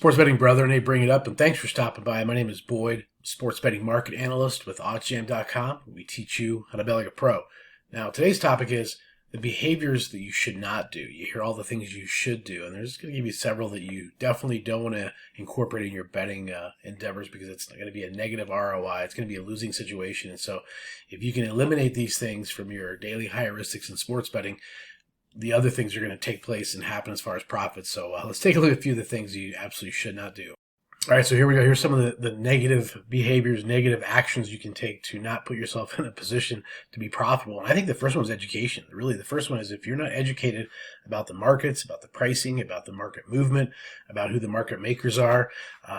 Sports betting brethren, they bring it up, and thanks for stopping by. My name is Boyd, sports betting market analyst with oddsjam.com. We teach you how to bet like a pro. Now, today's topic is the behaviors that you should not do. You hear all the things you should do, and there's going to give you several that you definitely don't want to incorporate in your betting endeavors because it's going to be a negative ROI. It's going to be a losing situation. And so if you can eliminate these things from your daily heuristics in sports betting, the other things are going to take place and happen as far as profits. So let's take a look at a few of the things you absolutely should not do. All right, so here we go. Here's some of the negative behaviors, negative actions you can take to not put yourself in a position to be profitable. And I think the first one is education. Really, the first one is if you're not educated about the markets, about the pricing, about the market movement, about who the market makers are,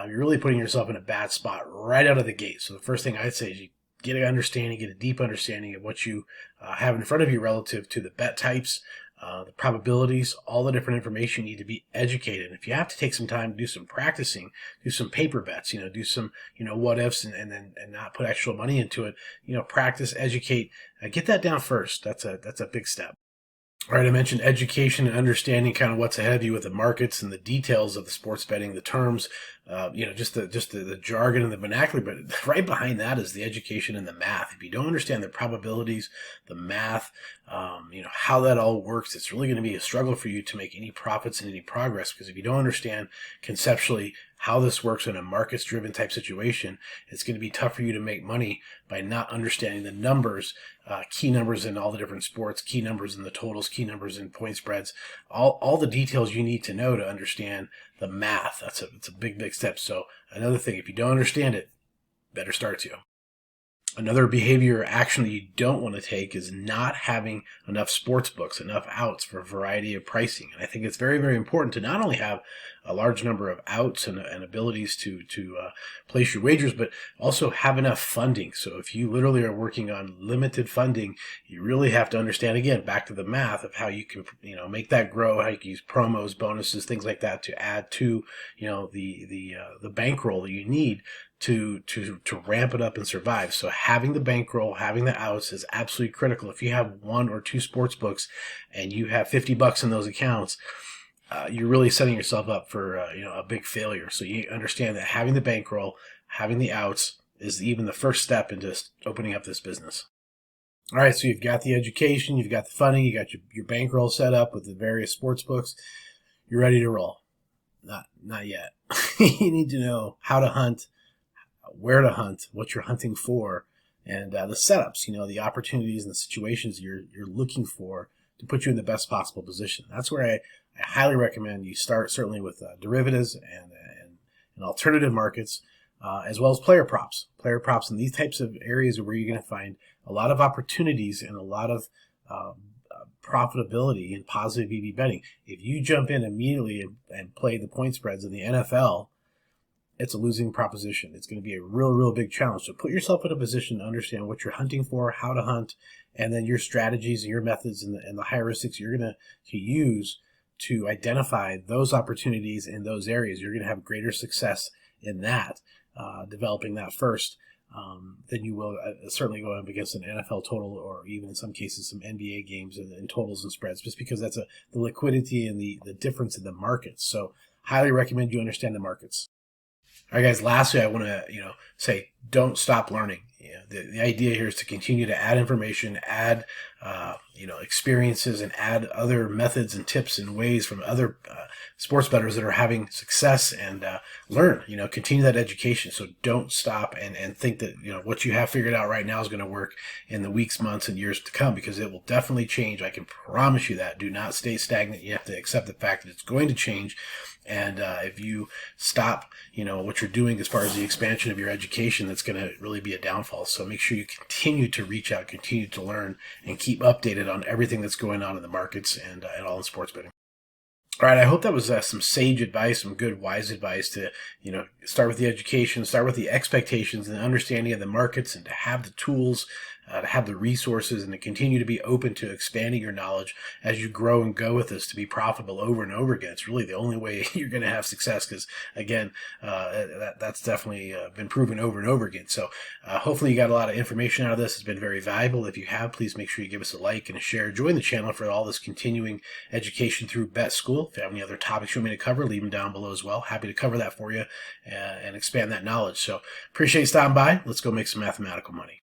you're really putting yourself in a bad spot right out of the gate. So the first thing I'd say is you get an understanding, get a deep understanding of what you have in front of you relative to the bet types, the probabilities, all the different information. You need to be educated. If you have to take some time to do some practicing, do some paper bets, do some, what ifs and not put actual money into it, practice, educate, get that down first. That's a big step. All right, I mentioned education and understanding kind of what's ahead of you with the markets and the details of the sports betting, the terms, just the jargon and the vernacular. But right behind that is the education and the math. If you don't understand the probabilities, the math, how that all works, it's really going to be a struggle for you to make any profits and any progress. Because if you don't understand conceptually how this works in a markets-driven type situation, it's going to be tough for you to make money by not understanding the numbers, key numbers in all the different sports, key numbers in the totals, key numbers in point spreads, all the details you need to know to understand the math. It's a big step. So another thing, if you don't understand it, better start to. Another behavior or action that you don't want to take is not having enough sports books, enough outs for a variety of pricing. And I think it's very, very important to not only have a large number of outs and abilities to place your wagers, but also have enough funding. So if you literally are working on limited funding, you really have to understand, again, back to the math of how you can, make that grow, how you can use promos, bonuses, things like that to add to, the bankroll that you need to ramp it up and survive. So having the bankroll, having the outs is absolutely critical. If you have one or two sports books and you have $50 in those accounts, you're really setting yourself up for a big failure. So you understand that having the bankroll, having the outs is even the first step in just opening up this business. All right, so you've got the education, you've got the funding, you got your bankroll set up with the various sports books. You're ready to roll. Not yet. You need to know how to hunt, where to hunt, what you're hunting for, and the setups, the opportunities and the situations you're looking for to put you in the best possible position. That's where I highly recommend you start, certainly with derivatives and alternative markets, as well as player props. Player props in these types of areas are where you're going to find a lot of opportunities and a lot of profitability in positive EV betting. If you jump in immediately and play the point spreads in the NFL, it's a losing proposition. It's going to be a real big challenge. So put yourself in a position to understand what you're hunting for, how to hunt, and then your strategies and your methods and the heuristics you're going to use to identify those opportunities in those areas. You're going to have greater success in that, developing that first, than you will certainly go up against an NFL total or even in some cases some NBA games and totals and spreads, just because that's the liquidity and the difference in the markets. So highly recommend you understand the markets. All right, guys, lastly, I want to, say don't stop learning. The idea here is to continue to add information, add, experiences, and add other methods and tips and ways from other sports bettors that are having success, and learn, continue that education. So don't stop and think that, what you have figured out right now is going to work in the weeks, months, and years to come, because it will definitely change. I can promise you that. Do not stay stagnant. You have to accept the fact that it's going to change. And if you stop, what you're doing as far as the expansion of your education, that's going to really be a downfall. So make sure you continue to reach out, continue to learn, and keep updated on everything that's going on in the markets and all in sports betting. All right, I hope that was some sage advice, some good, wise advice to, start with the education, start with the expectations and understanding of the markets, and to have the tools to have the resources and to continue to be open to expanding your knowledge as you grow and go with this to be profitable over and over again. It's really the only way you're going to have success because, again, that's definitely been proven over and over again. So hopefully you got a lot of information out of this. It's been very valuable. If you have, please make sure you give us a like and a share. Join the channel for all this continuing education through Bet School. If you have any other topics you want me to cover, leave them down below as well. Happy to cover that for you and expand that knowledge. So appreciate you stopping by. Let's go make some mathematical money.